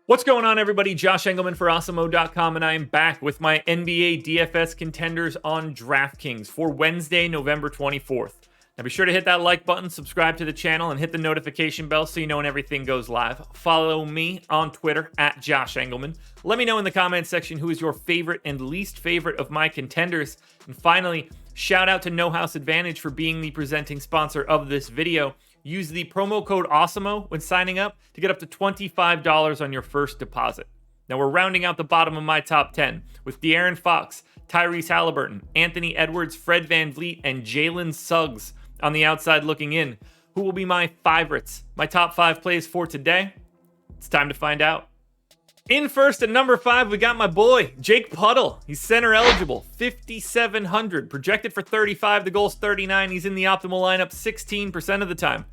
What's going on, everybody? Josh Engleman for Awesemo.com, and I am back with my NBA DFS contenders on DraftKings for Wednesday, November 24th. Now be sure to hit that like button, subscribe to the channel, and hit the notification bell so you know when everything goes live. Follow me on Twitter at Josh Engleman. Let me know in the comments section who is your favorite and least favorite of my contenders. And finally, shout out to No House Advantage for being the presenting sponsor of this video. Use the promo code Awesemo when signing up to get up to $25 on your first deposit. Now we're rounding out the bottom of my top 10 with De'Aaron Fox, Tyrese Halliburton, Anthony Edwards, Fred VanVleet, and Jalen Suggs on the outside looking in. Who will be my favorites? My top 5 plays for today? It's time to find out. In first at number 5, we got my boy, Jakob Poeltl. He's center eligible, 5,700. Projected for 35, the goal's 39. He's in the optimal lineup 16% of the time.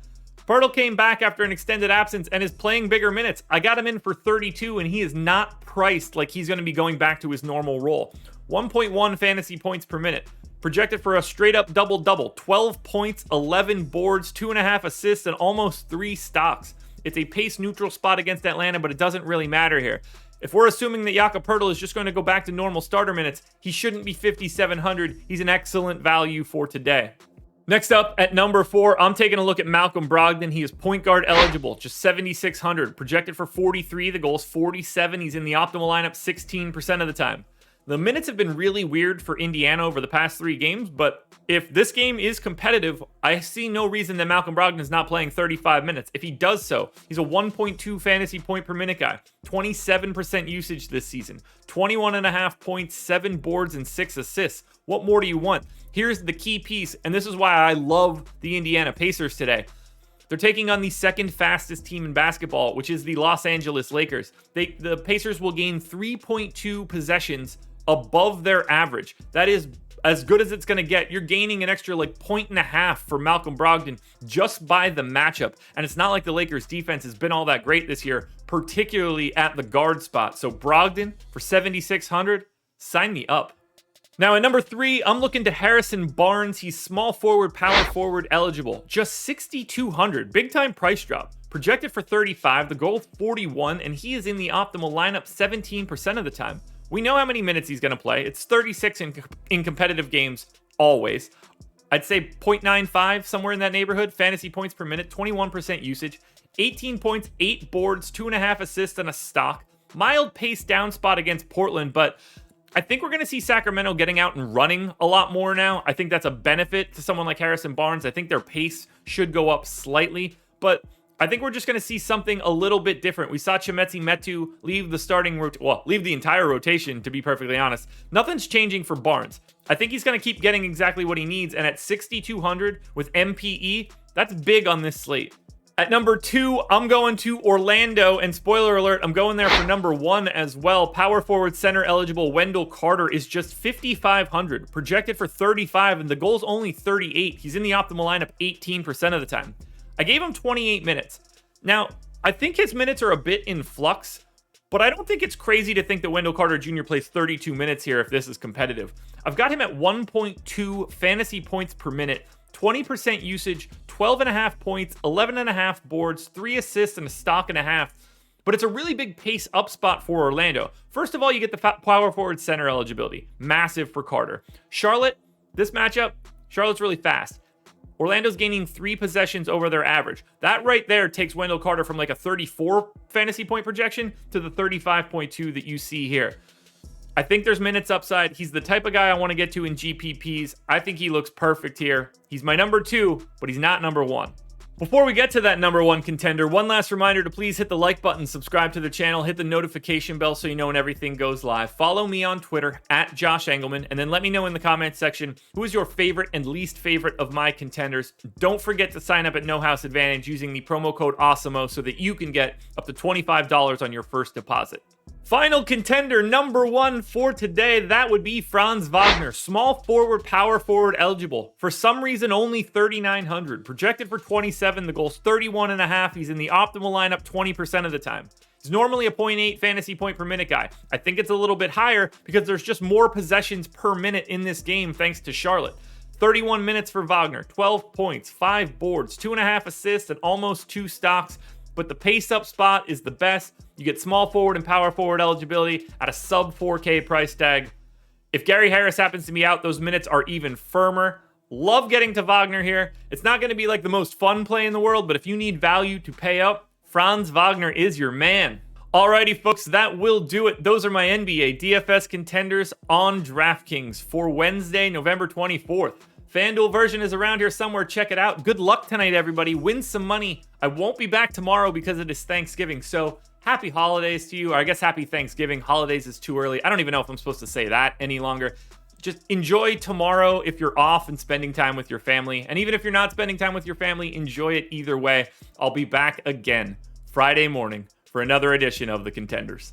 Poeltl came back after an extended absence and is playing bigger minutes. I got him in for 32, and he is not priced like he's going to be going back to his normal role. 1.1 fantasy points per minute. Projected for a straight-up double-double. 12 points, 11 boards, 2.5 assists, and almost 3 stocks. It's a pace-neutral spot against Atlanta, but it doesn't really matter here. If we're assuming that Jakob Poeltl is just going to go back to normal starter minutes, he shouldn't be 5,700. He's an excellent value for today. Next up, at number 4, I'm taking a look at Malcolm Brogdon. He is point guard eligible, just 7,600. Projected for 43, the goal's 47. He's in the optimal lineup 16% of the time. The minutes have been really weird for Indiana over the past 3 games, but if this game is competitive, I see no reason that Malcolm Brogdon is not playing 35 minutes. If he does so, he's a 1.2 fantasy point per minute guy, 27% usage this season, 21.5 points, 7 boards, and 6 assists. What more do you want? Here's the key piece, and this is why I love the Indiana Pacers today. They're taking on the second fastest team in basketball, which is the Los Angeles Lakers. The Pacers will gain 3.2 possessions above their average. That is as good as it's going to get. You're gaining an extra point and a half for Malcolm Brogdon just by the matchup. And it's not like the Lakers defense has been all that great this year, particularly at the guard spot. So Brogdon for 7,600, sign me up. Now at number 3, I'm looking to Harrison Barnes. He's small forward, power forward eligible. Just 6,200, big time price drop. Projected for 35, the goal 41, and he is in the optimal lineup 17% of the time. We know how many minutes he's going to play. It's 36 in competitive games, always. I'd say 0.95, somewhere in that neighborhood. Fantasy points per minute, 21% usage. 18 points, 8 boards, 2.5 assists, and a stock. Mild pace down spot against Portland, but I think we're going to see Sacramento getting out and running a lot more now. I think that's a benefit to someone like Harrison Barnes. I think their pace should go up slightly, but I think we're just going to see something a little bit different. We saw Chimezie Metu leave the entire rotation, to be perfectly honest. Nothing's changing for Barnes. I think he's going to keep getting exactly what he needs, and at 6,200 with MPE, that's big on this slate. At number 2, I'm going to Orlando, and spoiler alert, I'm going there for number 1 as well. Power forward center eligible Wendell Carter is just 5,500, projected for 35, and the goal's only 38. He's in the optimal lineup 18% of the time. I gave him 28 minutes. Now, I think his minutes are a bit in flux, but I don't think it's crazy to think that Wendell Carter Jr. plays 32 minutes here if this is competitive. I've got him at 1.2 fantasy points per minute, 20% usage, 12.5 points, 11.5 boards, 3 assists, and a stock and a half. But it's a really big pace up spot for Orlando. First of all, you get the power forward center eligibility. Massive for Carter. Charlotte, this matchup, Charlotte's really fast. Orlando's gaining 3 possessions over their average. That right there takes Wendell Carter from a 34 fantasy point projection to the 35.2 that you see here. I think there's minutes upside. He's the type of guy I want to get to in GPPs. I think he looks perfect here. He's my number 2, but he's not number 1. Before we get to that number 1 contender, one last reminder to please hit the like button, subscribe to the channel, hit the notification bell so you know when everything goes live. Follow me on Twitter at Josh Engleman, and then let me know in the comments section who is your favorite and least favorite of my contenders. Don't forget to sign up at No House Advantage using the promo code Awesemo so that you can get up to $25 on your first deposit. Final contender number 1 for today, that would be Franz Wagner. Small forward, power forward eligible. For some reason, only 3,900. Projected for 27, the goal's 31.5. He's in the optimal lineup 20% of the time. He's normally a 0.8 fantasy point per minute guy. I think it's a little bit higher because there's just more possessions per minute in this game thanks to Charlotte. 31 minutes for Wagner, 12 points, 5 boards, 2.5 assists, and almost 2 stocks. but the pace-up spot is the best. You get small forward and power forward eligibility at a sub 4K price tag. If Gary Harris happens to be out, those minutes are even firmer. Love getting to Wagner here. It's not going to be like the most fun play in the world, but if you need value to pay up, Franz Wagner is your man. Alrighty, folks, that will do it. Those are my NBA DFS contenders on DraftKings for Wednesday, November 24th. FanDuel version is around here somewhere. Check it out. Good luck tonight, everybody. Win some money. I won't be back tomorrow because it is Thanksgiving, so happy holidays to you. Or I guess happy Thanksgiving. Holidays is too early. I don't even know if I'm supposed to say that any longer. Just enjoy tomorrow if you're off and spending time with your family. And even if you're not spending time with your family, enjoy it either way. I'll be back again Friday morning for another edition of the Contenders.